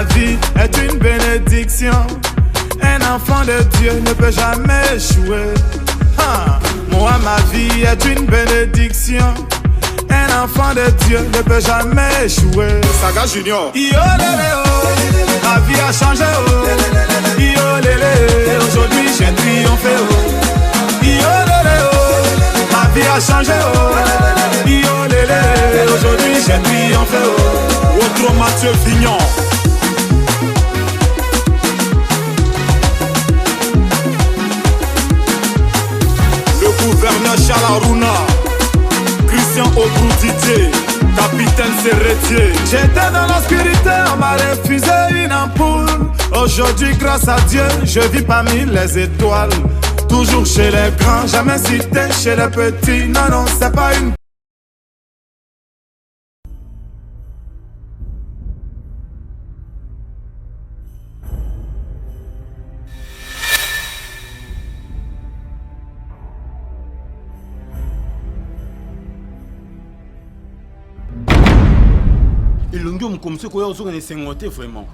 ma vie est une bénédiction. Un enfant de Dieu ne peut jamais échouer. Moi, ma vie est une bénédiction. Un enfant de Dieu ne peut jamais échouer. Saga Junior. Yo lélé oh, ma vie a changé oh. Yo lélé, aujourd'hui j'ai triomphé oh. Yo lélé oh, ma vie a changé oh. Yo lélé, aujourd'hui j'ai triomphé oh. Autre Mathieu Vignon. Le gouverneur Charles Aruna. Christian Obroutier, capitaine Serretier. J'étais dans l'obscurité, on m'a refusé une ampoule. Aujourd'hui, grâce à Dieu, je vis parmi les étoiles. Toujours chez les grands, jamais cité chez les petits. Non, non, c'est pas une... elongi omukomisi koya ozoka na esengo te vraiment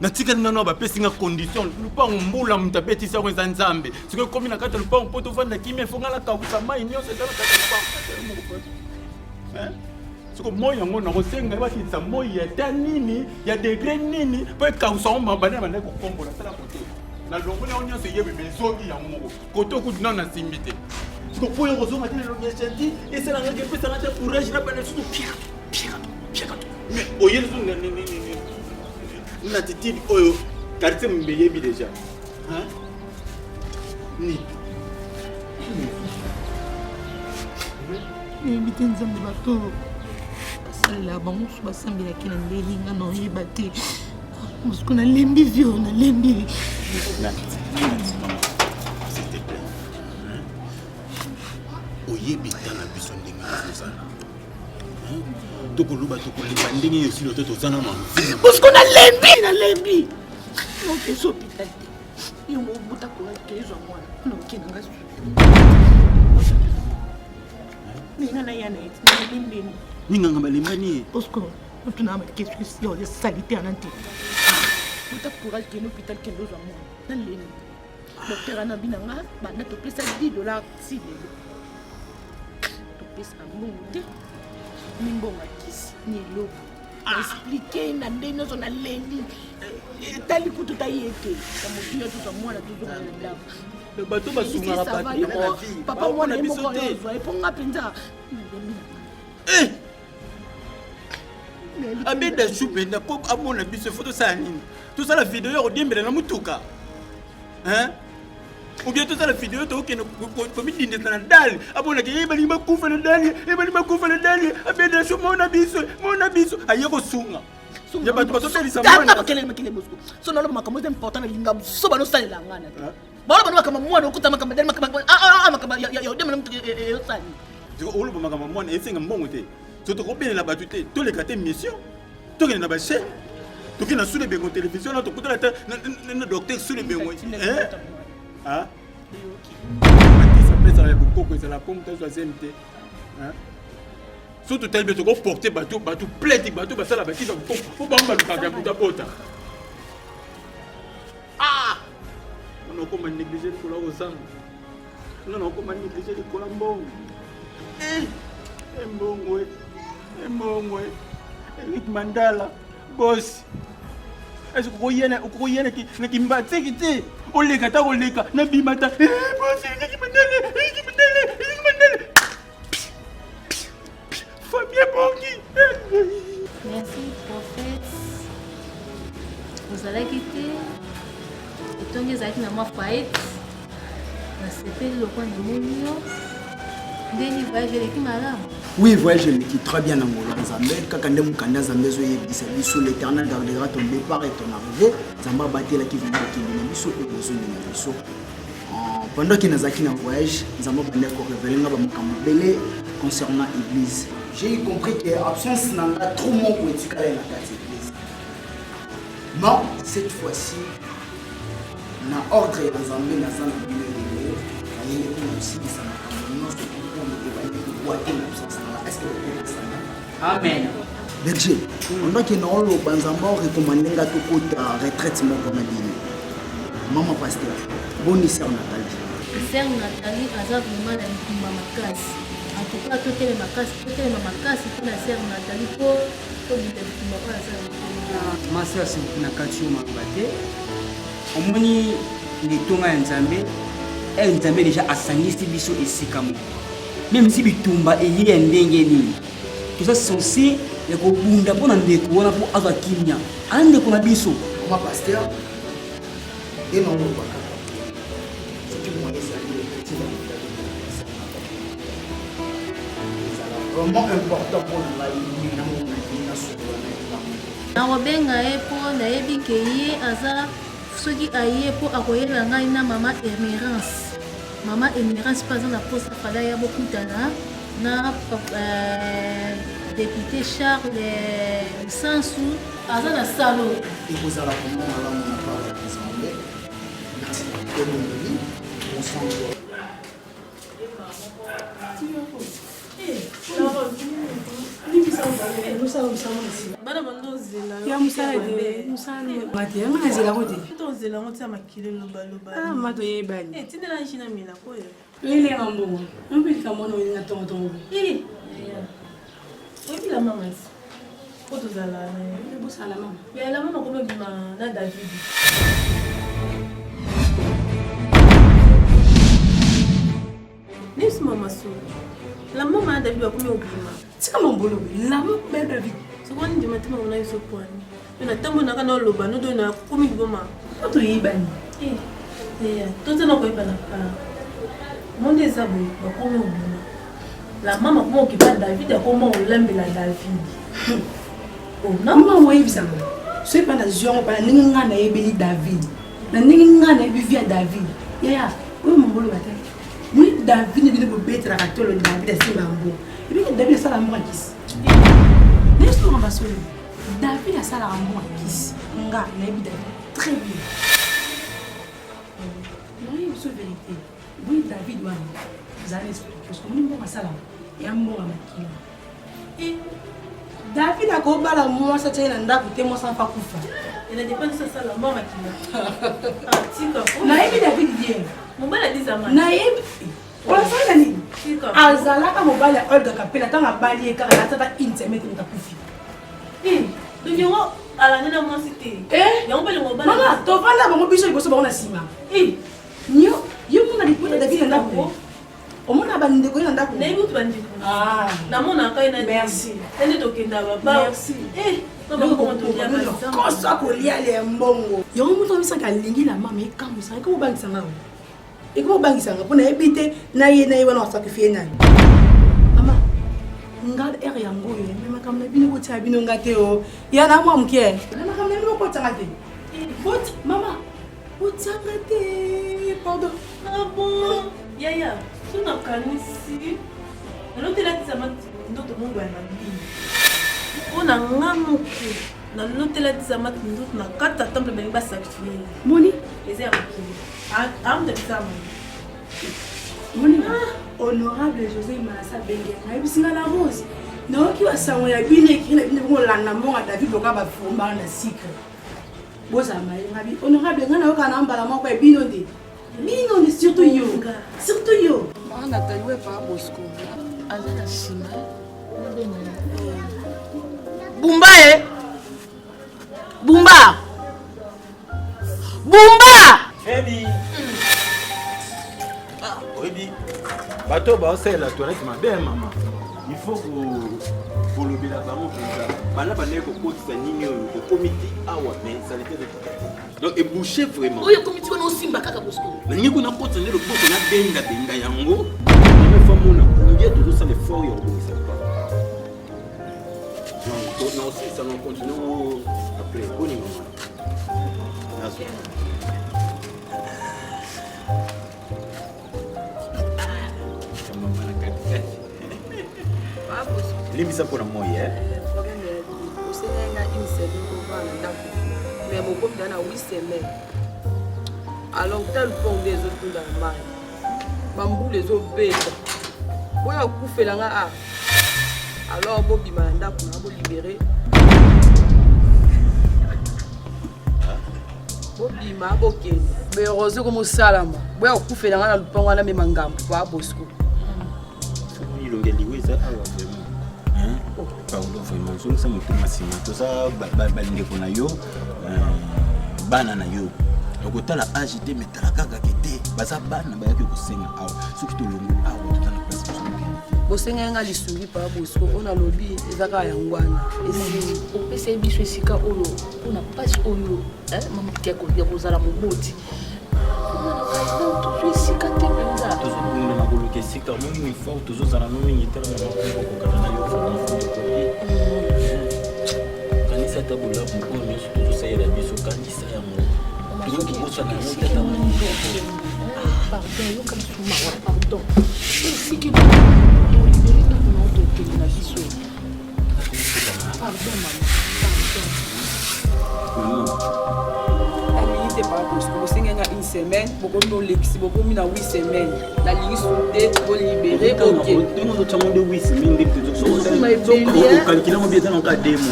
natikali nano bapesi nga condition lupango mbula moto abetisi yango eza nzambe sikoyo komi na kati ya lupango mpo tovanda kimia efo nga nakabusa mai nyonso eza na kati ya lupango siko moi yango nakosenga bakitisa moi ya ta nini ya degre nini mpo ekausa yango mabana banda kokombola tala kote na longo na yango nyonso eyebi mezoki yango moko kote okuti nano nasimbi te siko po yo kozonga te lelo yachanti esalangaki epesanga te courage na bana suku pika mais oyeli so na titili oyo quartier mbeyebi déjà ni ebite nzambe bato basalela bango so basambelaki na ndelinga na oyeba te mosuku nalembi vio nalembi oyebi tana biso ndenge ozala tokoluba tokolemba ndenge yosi loto tozana mamvi mosuku nalembi nokeso hôpital te yo mobuta kolake ezwa mwana nokinanga ninga na yana eti nalembeni ninganga balembani ye osko otuna bakesio yo salite ana te buta courage kende hôpital kende ozwa mwana nalembi docteur ana binanga banda topesa $10 si lelo topesa mbongo te nimbonga kisi ni eloko expliqué na ndenge nyonso nalembi etali kutu tayeke na motu nyonso tozwa mwana tozonga na ndako bato basungaka bato na vie papa mwana ye moko ozwa eponga mpenza abeda ju mpenza mpo amona biso efo tosala nini tosala video ya kodiembela na motuka ou bien tosala video tokende komidindisa na dali amonaki ebali bakufa na dali abeda ju mona biso aye kosunga ya bato bazobelisa mwana makele mosuku so naloba makambo eza important na linga so banosalela ngana te baloba makambo mwana okuta makambo dali makambo yodemela motu eyosali oloba makambo mwana esenga mbongo te so tokobelela bato te toleka te mission tokende na bachaine tokende na sule bengo télévision na tokutala te na docteur sule bengo pesa ya bokoko ezala po moto azwa zemi te so totali be tokoporte bato plainte bato basala bakisa bokoko po bango balukaka ya moto abota ona okoma néglige likola kozanga ona okoma néglige likola mbongo embongo Eric Mandala boss est-ce que koyena na kimbateki te oleka ta koleka na bimata boss Eric Mandala Fabien Bongi merci prophète vous allez quitter et ton ezalaki na mwa faillite nasepeli lokwa na monio ndeni voyage eleki malamu. Oui, voyage eleki très bien na ngolo nzambe kaka nde mokanda nzambe ezoyebisa biso l'éternel gardera ton départ et ton arrivée nzambe abatelaki vino okende na biso pe bozongi na biso pendant que nazalaki na voyage nzambe abanda korevele nga bamakambo ebele concernant église. J'ai compris que absence nanga trop moko etikala na kati église mais cette fois-ci na ordre ya nzambe naza na bino ebele ayeli kuna kosilisa makambo nyonso est-ce que vous pouvez ça? Amen. Berger, on a qui n'a pas banzamba recommandé nga to kota retraite mo comme dit. Maman pasteur, bonne sœur Nathalie. Sœur Nathalie aza vraiment na likumba makasi. En tout cas, toute les makasi pour la sœur Nathalie pour bita likumba kwa sœur. Ma sœur c'est na katio mabate. Omoni ni tonga nzambe. Nzambe déjà asangisi biso esikamo. Même si bitumba eyi ndenge nini. Tout ça censé et ko bunda pona ndeko wana po azwa kimia. Ande ko na biso. Maman pasteur, et non pas. Vraiment important pour la nakobenga ye mpo nayebi ke ye aza soki aye mpo akoyeba ngai na mama Emerance mpo aza na poste fala ya bokutana na député Charles Sansu aza na salo ekozala komona malamu na part ya Nzambe. Merci Elomeli, bonsoir. ya musala de musala mati ya mana zela kote to zela kote ya makile loba ah mato yebani tindela nchina mina koyo ile ngambongo mbi kamono ina tongo tongo obi la mama foto zala na busala mama ya la mama kono bima na David Nisi mama so la mama David wa kono bima tika mambolo la mama David sokwani ndima tima una yiso kwani na tambo na kana loba no do na komi boma to yibani to tena ko ibana pa monde zabo ba komi boma la mama ko ki pa David ko mo lembe la David oh na mama mo yibisa so pa na ziongo pa ningi ngana yebeli David na ningi ngana yebi via David ya o mambolo bata ni David ni bo betra ka tolo David asimba mbo ibi David sala mo kisi N'est-ce pas ma David a ça la moi kiss. Nga na David très bien. Non, il est vérité. Oui, David doit vous allez expliquer parce que nous on ça là. Et un mot à makila. Et David a go bala moi ça tient nda côté moi sans pas kufa. Il a dépensé ça là moi makila. Ah, tika. Na David bien. Mon bala dit ça man. Na Ola sana nini? Azalaka mobali Olga Kapela tanga bali ekaka na tata intimate mutakufi. Donyo ala nena monsité. Yango bali mobali. Mama, to vanda bango biso liboso bango na sima. Nyo, yo mona lipota David ndako. Omona bande ko ndako. Na yibutu bande ko. Ah, na mona kai na merci. Tende to kenda baba. Merci. To bango ko to dia ba. Ko sa ko lia le mbongo. Yo muto misaka lingi na mama ekamusa ko bangisa ngawo. Et comment bangisanga pour n'habiter na wana sacrifier nani mama ngad er yango ye mama kamna bino ko tsa bino ngate o ya na mwa mke na kamna bino ko tsa ngate but mama ko tsa ngate pardon ah bon ya suna kanisi nalote la tsama ndoto mungu ya nabii ona ngamuke na lote la tsama ndoto na kata temple ba ba sacrifier moni les akili am de tsama moni honorable José Marasa Bengue na bisinga la rose na oki wa sango ya bine ki na bine ko landa mbonga David loka ba fumba na secret boza mai ngabi honorable ngana oka na mbala moko e bino ndi surtout yo Ana taliwe pa Bosco azana sima Bumba Femi Obi bato ba osela la toilette ma belle maman il faut que le bila bango bana bana ko kotisa nini ko comité awa mais ça l'était de donc et boucher vraiment oyo comité wana osimba kaka Bosco na ngi ko na kotisa le boko na benga yango na famo na combien de ça les fort yo ko ça donc non aussi ça nous continue après boni maman Limisa pour moi hier. Você ainda une semaine pour voir le temps. Mais mon compte dans 8 semaines. Alors tel pont des autres dans le mal. Bambou les autres bêtes. Boya couper là. Alors Bobby m'a ndako na bo libérer. babokende berose komosalama boya kokufela nga na lupango wana mema ngambo babosco ilongeliwe eza awa vraiment paulo vraiment zongisa motu masima toza bandeko na yo bana na yo okotala age te metala kaka kete baza bana bayaki kosenga awa soki tolongo awa totala place bosenga nga lisungi pa bosco ona lobi ezaka yangwana esi opesa biso esika oyo ona pasi oyo mama ya kozala moboti esika te mpenza tozokunda na koluka esika mingi fo tozozala no mingi tala na okokata na yo kanisa ata bolabu oyo nyonso tozosalela biso kanisa yango tozokobosana yango tata pardon yoka misuma wa pardon esiki pardon te par bosco bosenga nga une semaine bokomi bolekisi bokomi na 8 semaines nalingi sude bolibere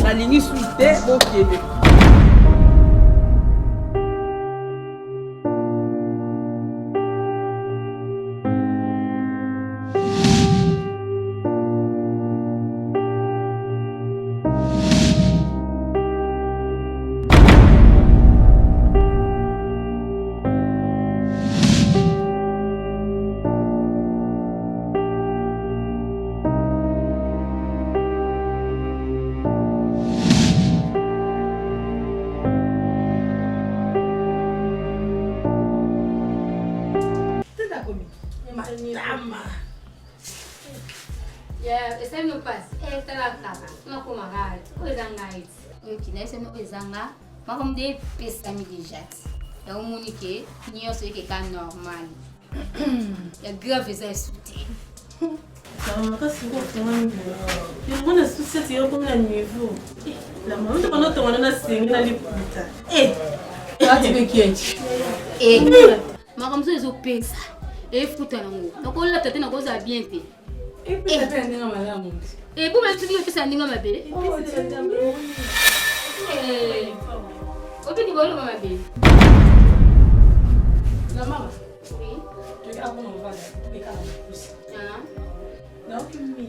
nalingi sude bokende Comme des pestami déjà. Il y a un monde qui est normal. Il y a grave ça sauté. Ça m'a pas si bon il y a un souci c'est comme la niveau. La maman de pendant ton on a signé les putain. tu me quittes. Ma comme ça ils ont payé ça. Et foutu nango. Donc on l'a tête na cause bien fait. Et puis ça fait un malade. Et pour mettre tu fais ça ndinga mabe. Obi ni bolo mama be. La maman. Oui. Regarde comment on va là. Donc mimi.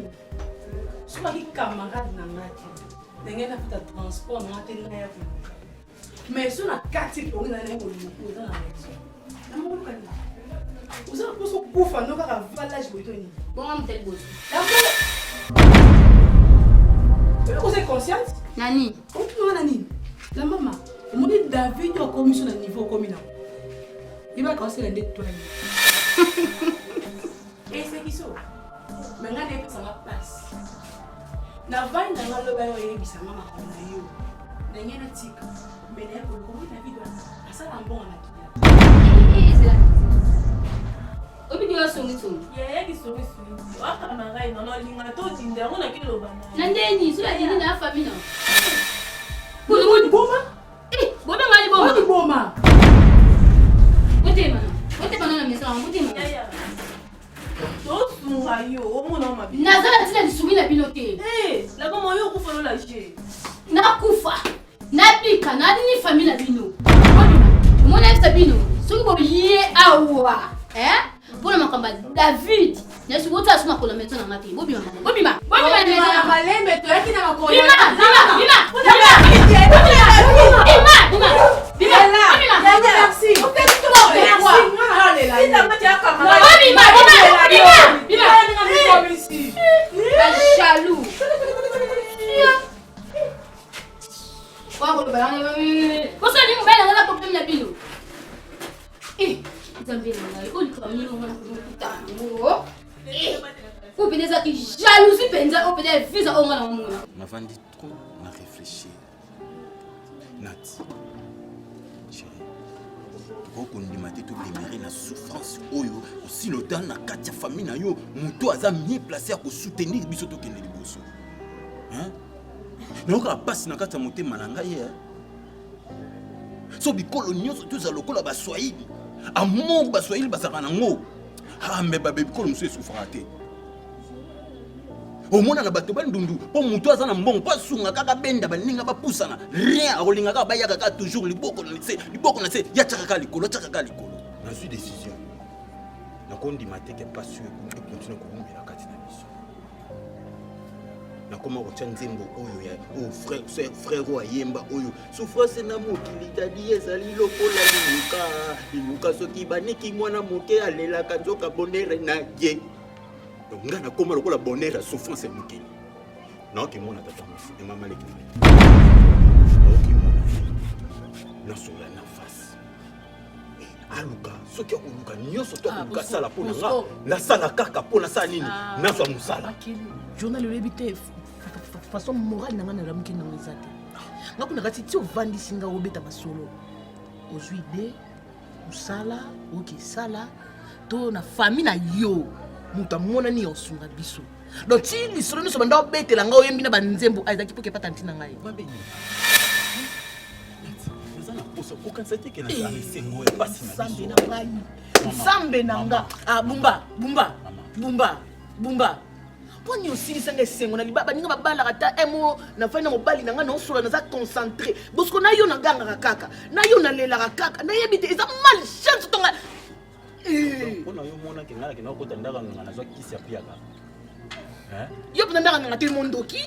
Soit qui camarade na ngati. Ndenge na futa transport na tena ya. Mais sur la carte pour na ngo ko dans la maison. Na mo ko kana. Uza ko so kufa no ka valage boitoni. Bon am tel boss. Vous êtes consciente? Nani? Comment Nani? La maman. On dit David a commis sur le niveau communal. Il va commencer à nettoyer. Et c'est qui ça? Maintenant, ça va passer. Na vai na ngalo ba yo yebisa mama ko na yo. Na ngena tika. Mais na ko ko David asa la mbonga na kia. C'est là. Obi ni osongi tu. Yeye ki songi songi. Wa kama ngai no linga to tinda ngona kilo bana. Na ndeni, sura dini na famille no. Boni boma? Boma mali boma. Boni boma. Wote mana na mesa wote mana. Ya. To sunga yo, o mona mabi. Nazala tina disumi na bilote. La kama yo kufa la je. Na kufa. Na bika na dini famille na bino. Mona esa bino. Soki bo ye awa. Bona makamba David. Nesi wote asuma kola meto na ngati. Bobima. Na malembe to yaki na makolo. jalousie penza o peut-être visa o ngana mona navandi trop na réfléchir Nati chérie okondima te tobemere na souffrance oyo aussi lota na kati ya famille na yo moto aza mieux placé ya kosoutenir biso tokende liboso nayoka pasi na kati ya motema na ngai so bikolo nyonso toza lokola baswahili amour baswahili bazalaka nango me babikolo mosusu esouffraka te omona na bato bandundu po mutu aza na mbongo po sunga kaka benda baninga bapusana rien akolinga kaka bayaka kaka toujours liboko na se ya chaka likolo nazwi décision nakondima te ke pas sûr continue kolumbela kati na biso nakoma kotya nzembo oyo ya frère oyo ayemba oyo souffrance na mokili tadi ezali lokola liluka soki baniki mwana moke alelaka nzoka bonere na ye donc nga nakoma lokola bonere ya souffrance ya mokili naokimona tata mofu emama leki naokimona nasola na face aluka soki akoluka nyonso to akoluka sala mpo na nga nasala kaka mpo nasala nini nazwa mosala journal oyebi te façon morale na nga na lamuki nango eza te nga kuna kati ti ovandisi nga obeta masolo ozwi ide osala oki esala to na famille na yo moto amonani osunga biso donc ti lisolo nyonso banda obetela nga oyembi na banzembo ezalaki mpo kepata nti na ngai nsambe na nga bumba poni osilisa nga esengo na libaba baninga babalaka ta emo na fai na mobali na nga naosola naza concentré bosko na yo nagangaka kaka na yo nalelaka kaka nayebi te eza malchance tonga mpona yo monaki ngalaki nakota ndaka nga nazwa kisi ya piaka yo mpona ndaka nga te mondoki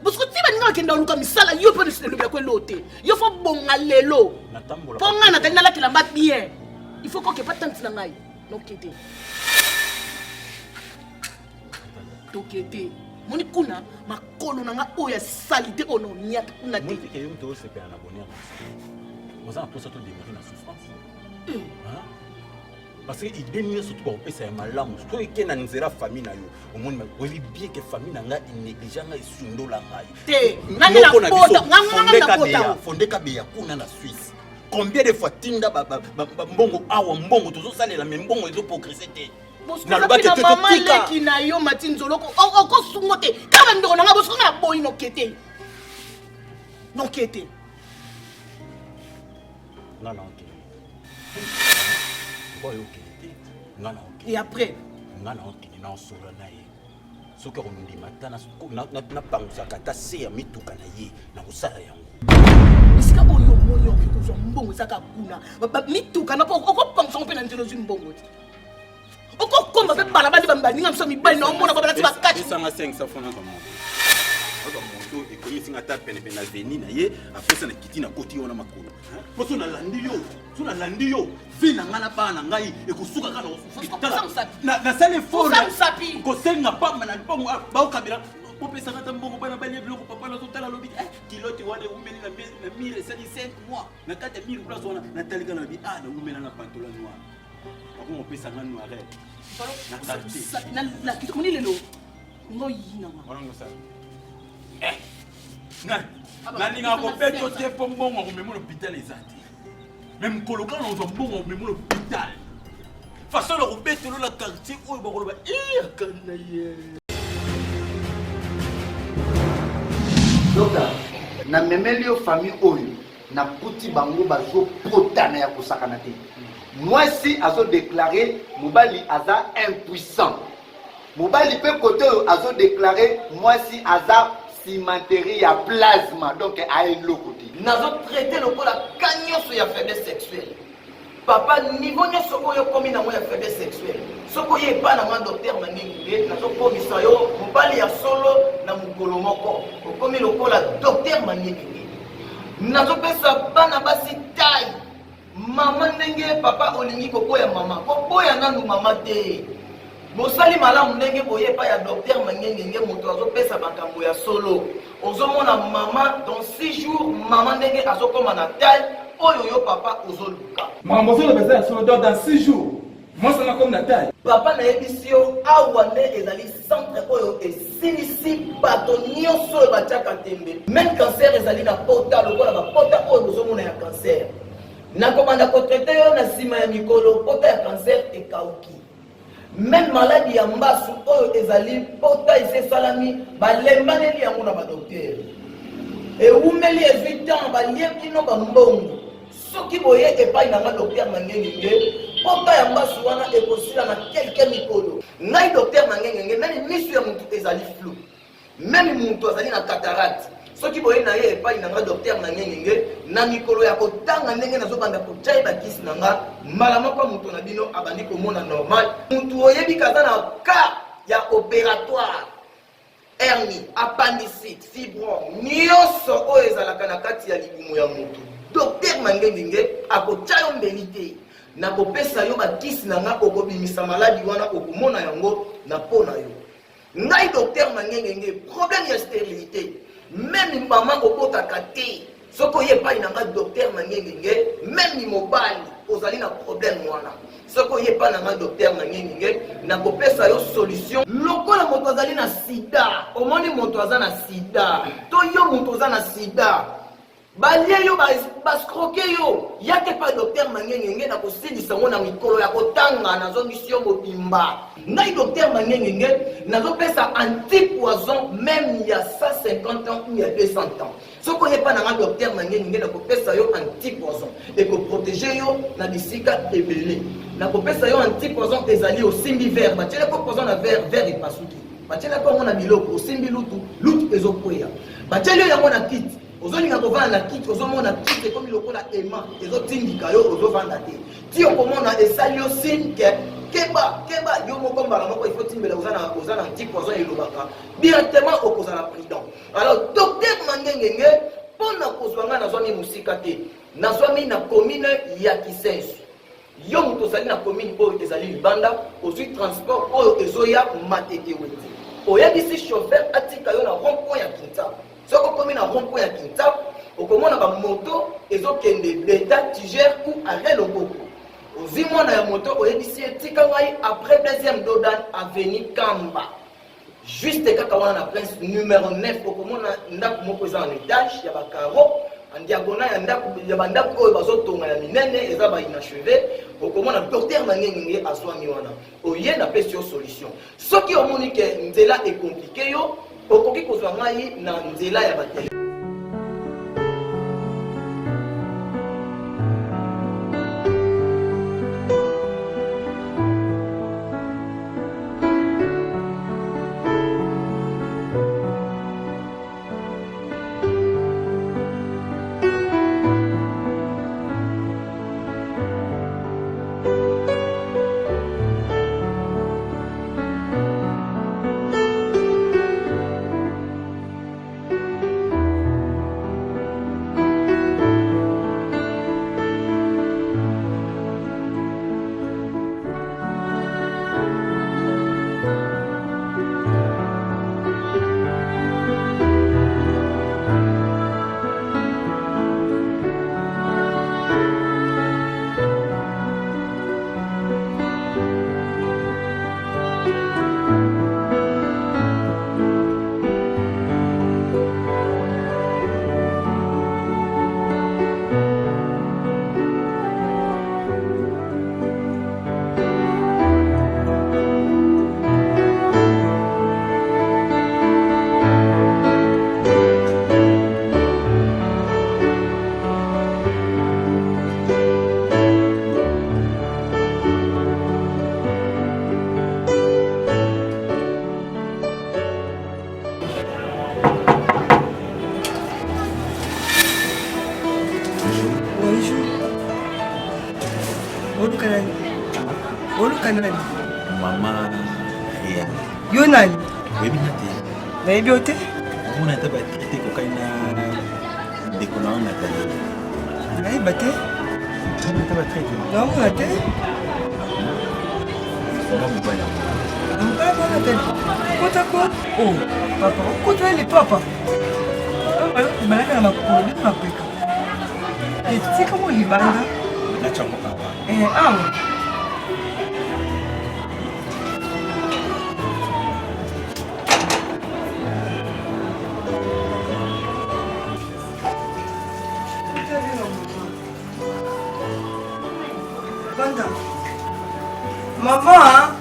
bosko ti baninga bakenda oluka misala yo mpe nesilelobela ko elo te yo fo bonga lelo mpo nga natali nalakela mba bien il faut kokepa tanti na ngai nokete tokete moni kuna makolo na nga oyo asali te oyo noniaka kuna te yo moto osepela na bonheur oza na mposa todemare na souffrance parce que idée nyonso tokopesa ya malamu to eke na nzela famille na yo omoni oyebi bien ke famille na nga enéglige nga esundola ngai te fondeka beya kuna na Suisse combien de fois tinda mbongo awa mbongo tozosalela me mbongo ezoprogresse te na mama leki na yo mati nzoloko okosungo te kaka bandeko na nga bosiko nga na boyi nokete nga na okende oyo okende te nga na okende et après nga na okende na osola na ye soki akondima ta napangusaka ta se ya mituka na ye na kosala yango esika oyo omoni okoki kozwa mbongo ezaka kuna mituka napo okopangusango mpe na nzela ozwi mbongo te okokomba mpe balabali baninga miso mibali na omona babalati bakatiesanga 500 fona oza moto ekomisinga ata penepene na veni na ye apesa na kiti na koti yo na makolo po so nalandi yo vi na ngai na bana na ngai ekosukaka nasala effort kosenga pamba na lipongo baokabela opesaka ta mbongo bana balie biloko papa nazotala lobi kilote wana eumeli na mire esali 5 mois na kati ya mire place wana natalika na lobi naumela na pantola noir opesa nga noire na quartier moni lelo ngoyinanga nalinga kobeto te mpo mbongo akomema l'hôpital eza te me mokolo kaka nazwa mbongo akomema l'hôpital façon na kobetelo na quartier oyo bakoloba akana ye dokta namemeli yo famille oyo nakuti bango bazopotana ya kosakana te mwasi azodéclaré mobali aza impuissant mobali pe côté azodéclaré mwasi aza cimenterie ya plasma donc aeloko te nazotraité lokola ka nyonso ya faiblesse sexuelle papa niveau nyonso oyo komi nango ya faiblesse sexuelle soko ye epa na mwa docteur maningi nazokomisa yo mobali ya solo na mokolo moko okomi lokola docteur maningi nazopesa bana basi taille mama ndenge papa olingi koboya mama koboya nanu mama te bosali malamu ndenge boye pa ya docteur mangenge moto azopesa makambo ya solo ozomona mama dans 6 jours mama ndenge azokoma na taille oyo yo papa ozoluka makambo ozolobesa ya solo dans 6 jours moi ça comme na taille papa nayebisi yo awa nde ezali centre oyo esilisi bato nyonso oyo batiaka tembe même cancer ezali na pota lokola bapota oyo bozomona ya cancer nakomanda kotraite yo na nsima ya mikolo pota ya cancer ekauki même maladie ya mbasu oyo ezali pota esi esalami balembaneli yango na badoktere ewumeli ezwi ntan balie kino bambongo soki boye epai na nga docteur mangenge nde pota ya mbasu wana ekosila na kelke mikolo ngai docteur mangengenge même misu ya mutu ezali flou même mutu azali na cataracte soki boye na ye epai na nga docteur mangengenge na mikolo ya kotanga ndenge nazobanda kotia bakisi na nga mbala moko mutu na bino abandi komona normal mutu oyebi kaza na cas ya opératoire hernie appendicite fibrome nyonso oyo ezalaka na kati ya libumu ya mutu docteur mangengenge akotia yo mbeli te na kopesa yo bakisi na nga okobimisa maladi wana okomona yango na po na yo ngai docteur mangengenge problème ya stérilité même mama okotaka te soko ye epai na nga docteur mangengenge même mobali ozali na problème wana soko ye epai na nga docteur mangengenge na kopesa yo solution lokola moto azali na sida omoni moto aza na sida to yo moto oza na sida balie yo bascroke yo yake pa docteur mangengenge na kosilisa ngo na mikolo ya kotanga nazongisi yo mobimba ngai docteur mangengenge nazopesa antipoison même ya 150 ans ou ya 200 ans soko ye pa na nga docteur mangengenge na kopesa yo antipoison ekoprotege yo na bisika ebele na kopesa yo antipoison ezali osimbi verre batiele ko poison na verre epasuki batiele ko na biloko osimbi lutu ezokweya batiele yango na kiti ozolinga kovanda na kiti ozomona kiti ekomi lokola ema ezotindika yo ozovanda te ti okomona esali yo signe ke keba yo moko mbala moko ifo timbela oza na antipoison elobaka directement okozala prudent alors docteur mangengenge mpona kozwanga nazwami mosika te nazwami na commune ya Kisenso yo moto ozali na commune oyo ezali libanda ozwi transport oyo ezoya matete wete oyebisi chauffeur atika yo na rond-point ya Kintabu soko komi na rond-point ya Kintabu okomona bamoto ezokende beta tigere ou arrêt loboko ozi mwana ya moto oyebisi etika ngai après deuxième dodan avenue Kamba juste kaka wana na prince numéro 9 okomona ndako moko eza en étage ya bakaro en diagonale ya ndako ya bandako oyo bazotonga ya minene eza ba inachevé okomona docteur mangengenge azwami wana oye na pesi yo solution soki omoni ke nzela est compliqué yo okoki kozwa ngai na nzela ya batele Mama ya. Yo nani? Webi nate. Na yebi ote? Muna taba tete ko kaina dekona na tali. Na yebi bate? Muna taba tete. Na muna te? Nga mbaya. Mbaya bana te. Kota ko? Oh, papa, kota ile papa. Malaka na makolo na peka. Eti kama libanda. Na chango papa. Awa. Mama!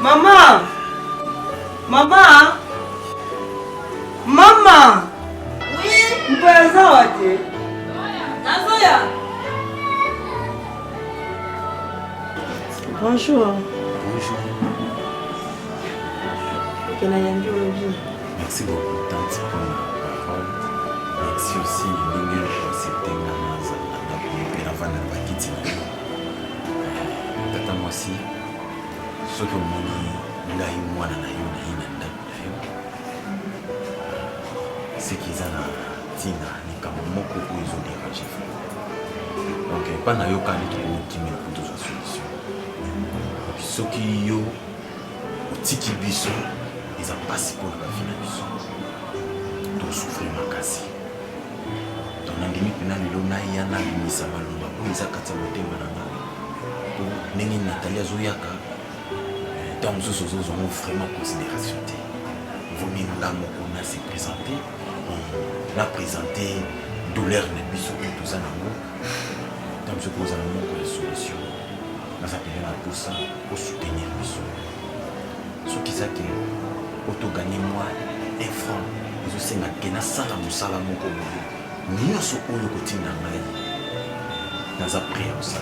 Mama! Mama! Mama! Oui? Mpeza wate? Nazoya! Bonjour. Bonjour. Merci beaucoup, tante, pour la parole. Merci aussi, Ningel, pour accepter la masse et la vanne de la quitte. Tata, moi aussi, ce que mon là, moi, c'est qu'ils ont Tina, ni comme mon coco, ils ont dérangé. Donc, pas na yo quand ils ont dit, mais pour toute solution. Ce qui yo, au tiki biso, ils ont passé pour la vie de biso. Donc, souffrir ma casse. Donc, on a dit que na yana limisa malumba, pour les akata moté mananga. Pour nengi Natalia Zouyaka, donc, nous avons vraiment considération. Vous m'avez on a se présenté, on a présenté douleur de biso et tout ça. Donc, je pose un mot pour la solution. Nous appelons pour ça, pour soutenir biso. Ce qui est que, pour gagner moi, un franc, ils ont dit que na sala musala moko boye. Nous sommes au côté de ngai. Nous apprenons ça.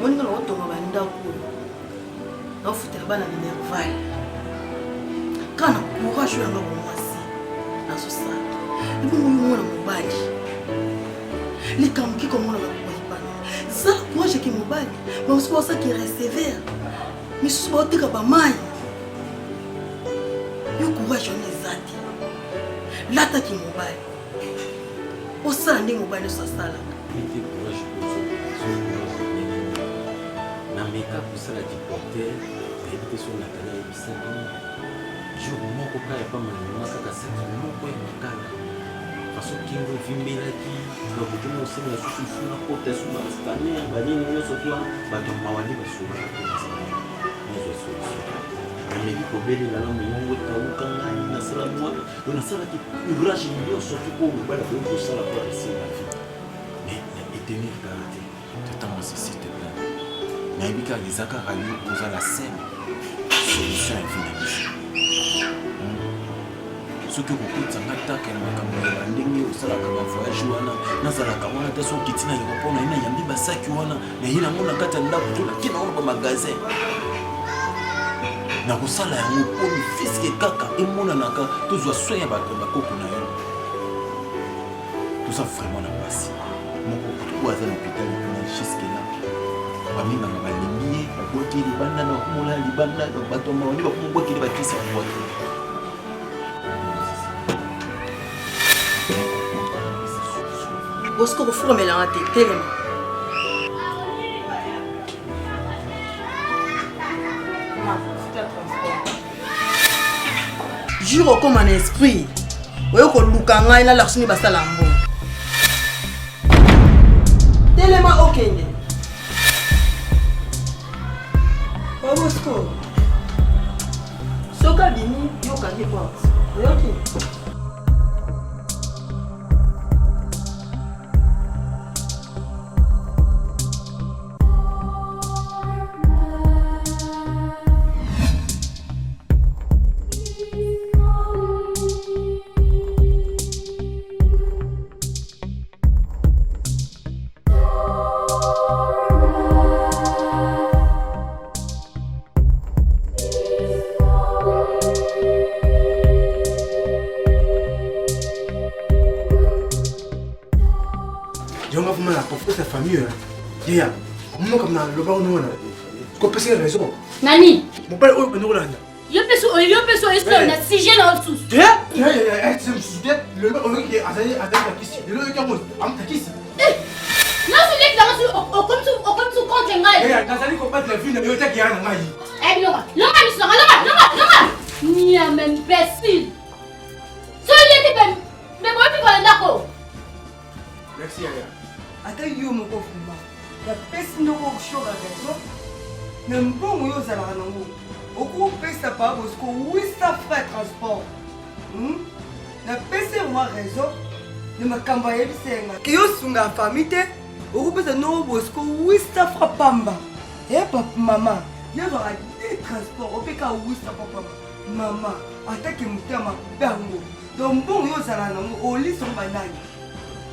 moninga na otonga bandako naofutela bana minerval kaka na courage oyo yanga bomwasi nazosala ebongo yo mwana mobali likambo kikomona bakoyipana zala courage eke mobali bamosuku baosaki recever misusu baoteka bamai yo courage wana eza te lataki mobali osala ndenge mobali nyonso asalaka nameka kosala diporter nayebi te so natala yebisaki jour moko kaka epamananima kaka saki moko ya makala faso kingo evimbelaki bakokoma osala susu suna kota su bastaner banini nyonso to bato mawali basolaka nyonso solution nameki kobelela na mongongo etauka ngai nasala mwana yo nasalaki courage nyonso to po mobala koyi kosala po esi la vie mais etenir kaka te totango s'il te plaît nayebi kaka eza kaka yo koza la scène solution ya vie na biso soki okokotanga taka na makambo ya bandenge osalaka bavoyage wana nazalaka wana te soki okiti na aéroport na ye nayambi basaki wana naye nango na kati ya ndako to naki nango na bamagasin nakosala yango poni fiske kaka emonanaka tozwa soin ya bato bakoko na yo toza vraiment na pasi moko oyo aza na hôpital mpona juske la baminganga balembi ye babwaki libanda na bakomola libanda bato mawani bakomobwakeli bakisi babwaki osiko kofukamelanga te telema jour okoma na esprit oyo koluka ngai na larsuni basala mbo telema okende babosko soka bimi yokangi porte oyoki Yeah, comment comme dans le bar nous on a. Tu peux passer raison. Nani? Mon père on nous là. Yo peso espère na sixième en dessous. Tu es le bar on est à ta kisi. Le bar on am ta kisi. Non c'est l'expérience au comme tu compte ngai. Eh, Nathalie combat la vie na yo ta ki ana ngai. Eh longa ni am imbécile. Celui qui peut mais moi tu vas ndako. Merci Aya. Ata yo moko fuma. Bapesi ndoko kushoka raison na mbongo oyo ozalaka nango okopesa pa bosiko 800 frais transport napesi yango raison na makambo ayebisenga ke yosunga famille te okopesa no bosco 800 francs pamba papa mama yazwaka de transport opeka 800 francs pamba mama atake motema mabe yango donc mbongo yo ozala nango olisongo banani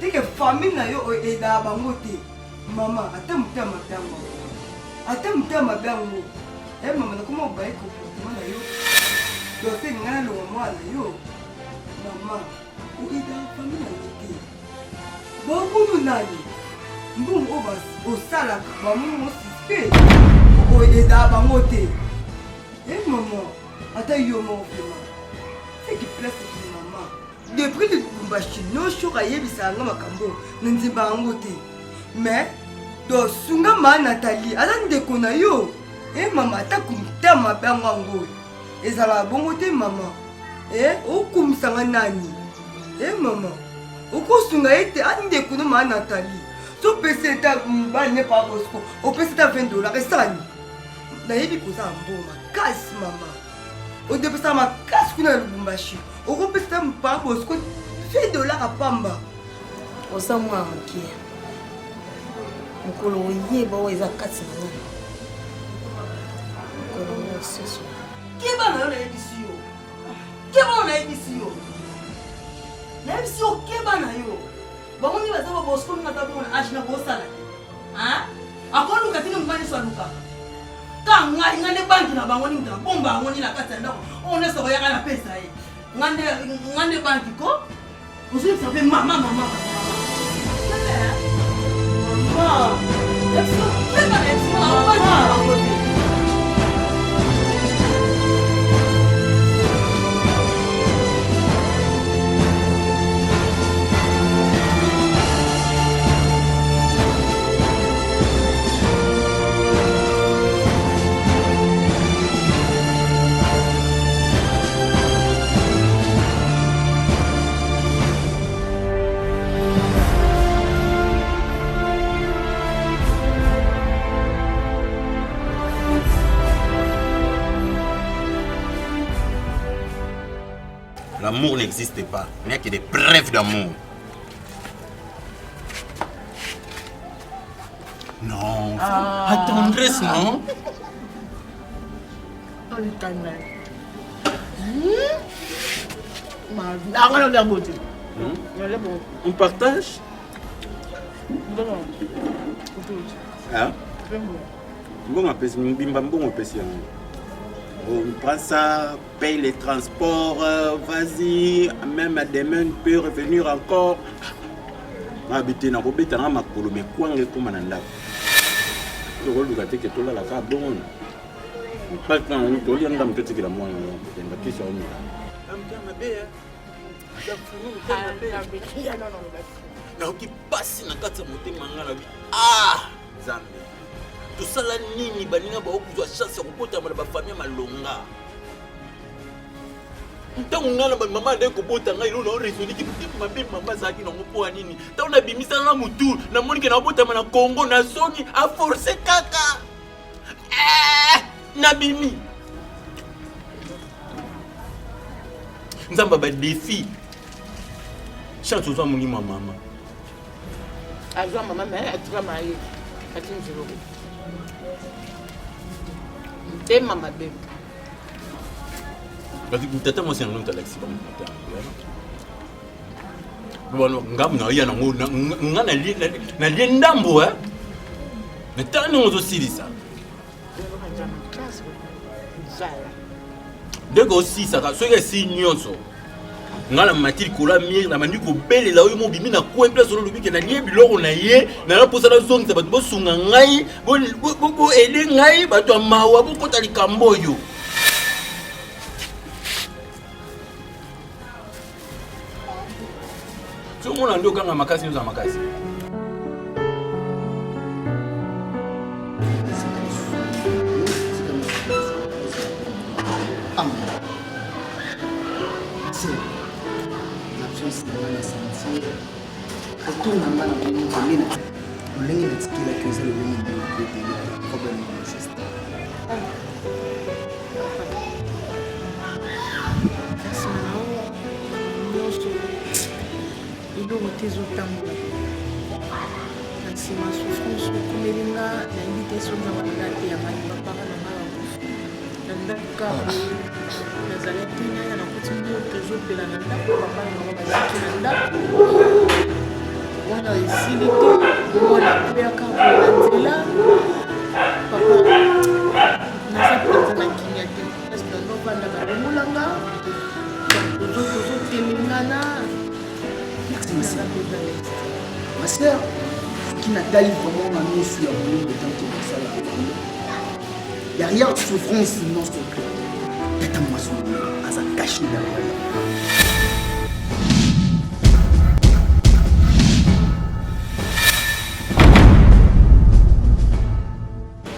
teke famille na yo edaka bango te mama ata motema mabe yango ata motema mabe yango mama nakoma obaye comportement na yo dote ngai nalonga mwana yo mama oedaka famille na yo te bokunu nani mbongo oyo osalaka bamongo suspect oedaka bango te mama ata yo moko vraimen seki place ki mama depuis Lubumbashi noshoka ayebisaka nga makambo na ndimba yango te mais dosunga ma Nathalie aza ndeko na yo mama ata kumutema mabe yango yango ezalaka bongo te mama okumisanga nani mama okosunga ye te andeko no ma Nathalie sopesa eta mobali ne pa bosco opesa eta $20 esani nayebi kozala mbongo makasi mama odepesa makasi kuna na Lubumbashi okopesa eta pa bosco $20 apamba osa mwana mokie mokolo oyeba oyo eza kati na nani mokolo ngo osusu kebana yo nayebisi yo kebana nayebisi yo nayebisi yo kebana yo bango nde baza babosco minga ata bongo na age na kosala akoluka tini mobali nyonso alukaka ka ngai nde banki na bango ningitaka bomba yango ndi na kati ya ndako oyo nyonso koyaka na pesa ye nga nde banki ko ozoyebisa mpe mama L'amour n'existe pas. Il n'y a que des preuves d'amour. Non. La tendresse, non? On est tendresse. On partage? Hein? Bon, on peut on prend ça, paye les transports, vas-y, même demain, tu peux revenir encore. Je suis en train de faire un peu de temps, mais je suis en train de faire un peu de temps. Pas de temps, je suis en train de faire un peu de temps. Tout ça là, nini baninga ba okuzwa chance ya kopota na ba famille malonga. Ntango ngala ba mama nde kopota ngai lo na resoni ki mabe mama zaki na ngopo nini. Ntango na bimisa na mutu na monike na kopota na Congo na soni a forcer kaka. Na bimi. Nzamba ba défi. Chance aux hommes ma maman. Azwa mama mais elle travaille. Atin zero. T'es maman bébé. Parce que tata moi c'est un autre accident. Bon, ngam na ya na ngana na ndambo hein. Mais tant nous aussi dit ça. Dès aussi ça ce que c'est nyonso. Ngala matil kola mier na mandi ko bele la oyo mo bimi na ko place solo lobi ke na nie biloko na ye na la posa na zongi ba bo sunga ngai bo ele ngai ba to mawa bo kota likambo yo so mona ndio kanga makasi nzo makasi Autour na ngana ko ngomina ulengi natikila keza ulengi ndio kutele problem ya sister nyonso eloko te ezotambola nsima souffrance okomelinga nayebi te so nzambe alinga te ya mali bapaka na ngai bakufa na ndako kaka nazali te naya nakuti moto ezopela na ndako papa na mama baziki na ndako wana esili te mwana akuyaka kola nzela papa naza mpenza na kimia te eske ndovandaka bomolanga tozotelengana ma sœur qui n'a pas vraiment la main sur la boule de tant que ça là. Il n'y a rien de souffrance sinon c'est que tata moi son à sa cache derrière.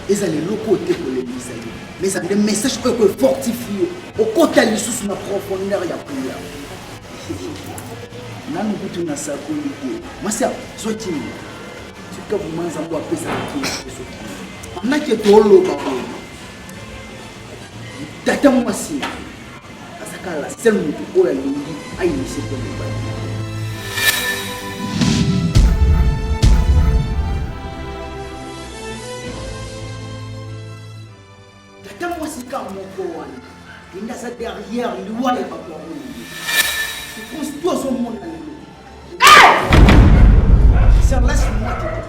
Et ça les locaux étaient pour les messages. Mais ça des messages que fortifiés au côté de sous la profondeur il y a prière. Nanu kutu na sakolite masa soti tika bumanza bwa pesa kiso amake tolo babo tata mwasi asakala sel mutu oya lingi ayi sepo ba tata mwasi ka moko wana inda sa derrière liwa ya papa c'est tout son monde. Ça laisse-moi te dire.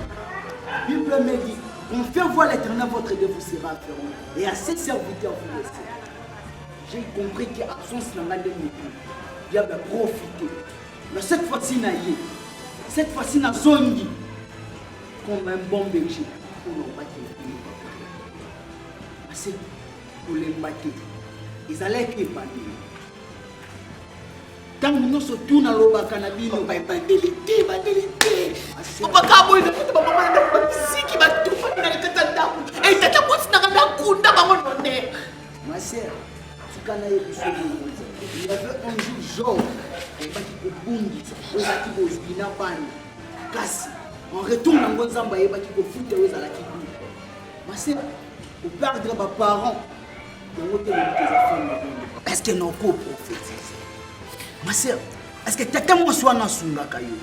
La Bible me dit, on fait voir l'Éternel, votre Dieu vous sera fermé. Et à ses serviteurs vous laissez. J'ai compris qu'à l'absence de l'année de il y avait profité. Mais cette fois-ci, cette fois-ci, na zongi comme un bon berger pour nous battre. C'est pour les battre. Ils allaient être épanouis. Tant que nous sommes tous dans le Canada, nous sommes bandelités. On va pas ma sœur, il y avait un jour, on retourne dans le Zamba et ma sœur, pour perdre mes parents, est-ce que nos co-prophétisent? Ma sœur, est-ce que tata mo swana sunga kayo?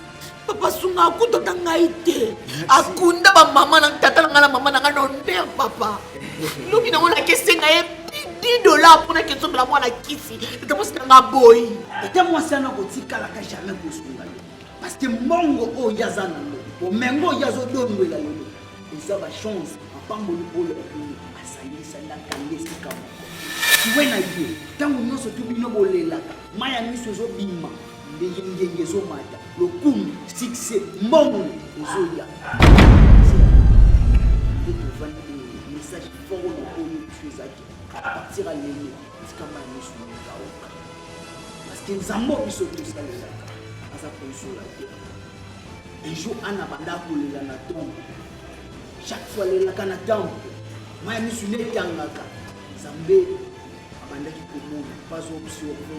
Papa sunga akuto tangaite. Akunda ba mama na tata na mama na nonde papa. Luki na ngona kesenga e $10 pour na keso la mwana kisi. Tata mo sanga boy. Tata mo sana ko tikala ka jamais ko sunga. Parce que mongo o yazana lo. O mengo yazo donwela lo. Isa ba chance apambo lipolo asalisa na kangesi kama. Wena ye, tangu nyoso tu bino bolela, maya miso zo bima, ndenge zo mata, lokumu, succès, mbongo, ozoya. Et tu vas le message fort au pays tu es à partir à l'année, c'est comme un miso ngaoka. Parce que nzambo biso tout ça là, asa ponso la. Un jour ana banda kolela na tombe. Chaque fois le la kana tombe, maya miso ne tangaka. Zambé pas observé.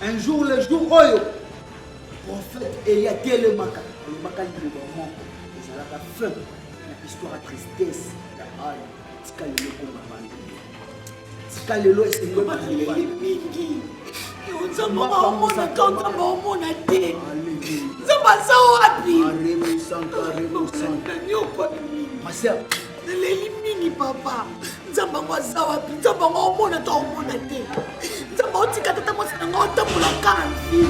Un jour, le jour où le prophète Elia le maka libre moment, ils allaient à fin, l'histoire à tristesse, la haine, Tikalelo comme avant. Tikalelo est ce papa. Nzamba ngwaza wapi nzamba ngomona to omona te nzamba otika tata mosina ngotambola kanzi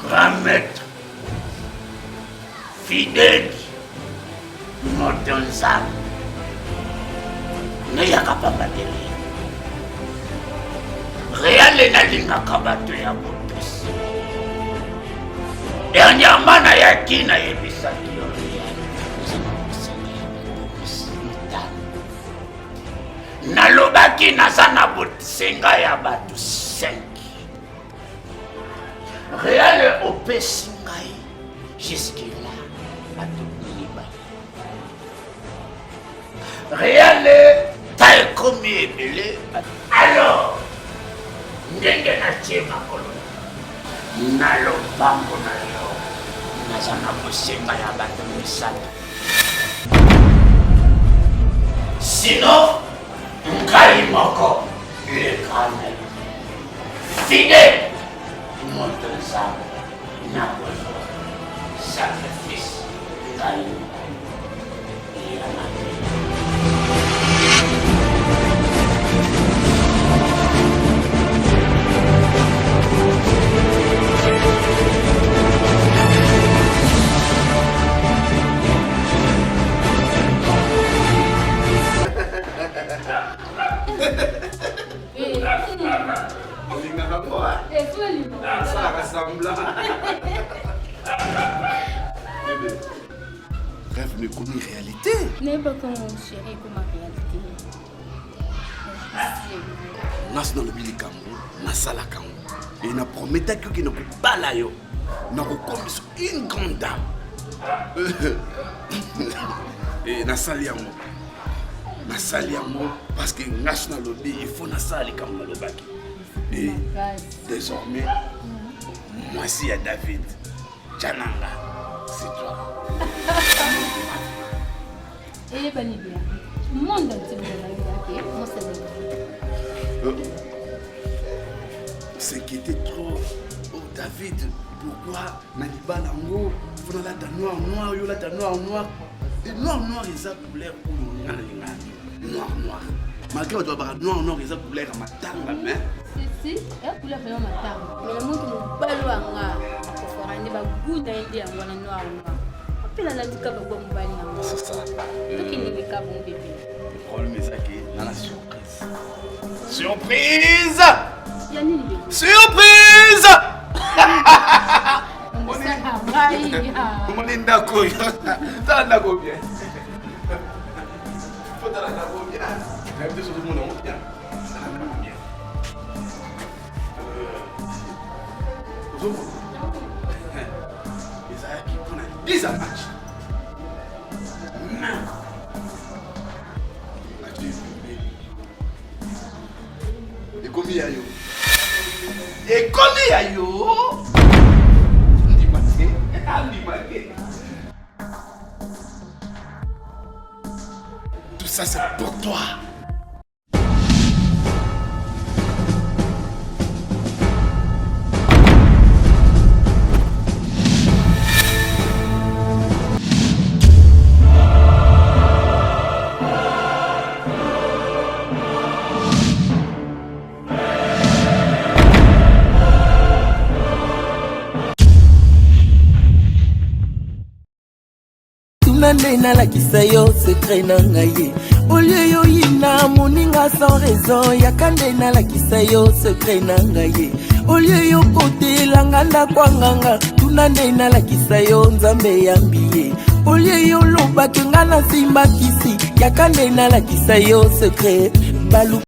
Grand maître, fidèle, notre âme, ne yaka papa de réel nalinga kabato ya botus. Dernièrement na yaki na yebisaki yo nalobaki naza na bosenga ya bato 5 real opesi ngai jusque là bato mibale real ta ekomi ebele alors ndenge natie makolo na lopango na yo naza na bosenga ya bato misato sinon ngai moko l'éternel fidèle moto nzambe na kozwa sacrifice ngai ya mabe Rêve mais comme une réalité. N'est pas comme mon chéri, comme ma réalité. Nas dans le billet Kamou, Nasala Kamou. Et il a promis que ne peut pas là yo. N'a pas une grande dame. Et Nasali Amo. Nasali Amo parce que national lobby il faut Nasali Kamou le baki. Et désormais, moi aussi à David, Jananga, c'est toi. Et bien, le monde entier est moi c'est qui était trop. Oh David, pourquoi Naniba Lango, il faut la noir, il y a la noir. Et noir, ils ont couleur pour noir. Malgré que tu vas noir, ils ont couleur à ma table, mais. Si, couleur vraiment ma table. Mais le monde qui nous parle à moi, pour faire un goût d'idée à moi, noir. Puis la nature va vous parler. C'est ça. Donc il n'est pas bon bébé. Le problème est ça qui est dans la surprise. Surprise! Surprise! On est d'accord. T'as d'accord bien. Faut t'as d'accord bien. Même sur tout le monde bien. These are match. Et combien y a yo? Et combien y a yo? Tout ça c'est pour toi. nde nalakisa yo secret na ngai olie yo yina moninga sans raison yaka nde nalakisa yo secret na ngai olie yo kotelanga ndakwanganga tuna nde nalakisa yo nzambe yambi olie yo lobaki nga na simba kisi yaka nde nalakisa yo secret balu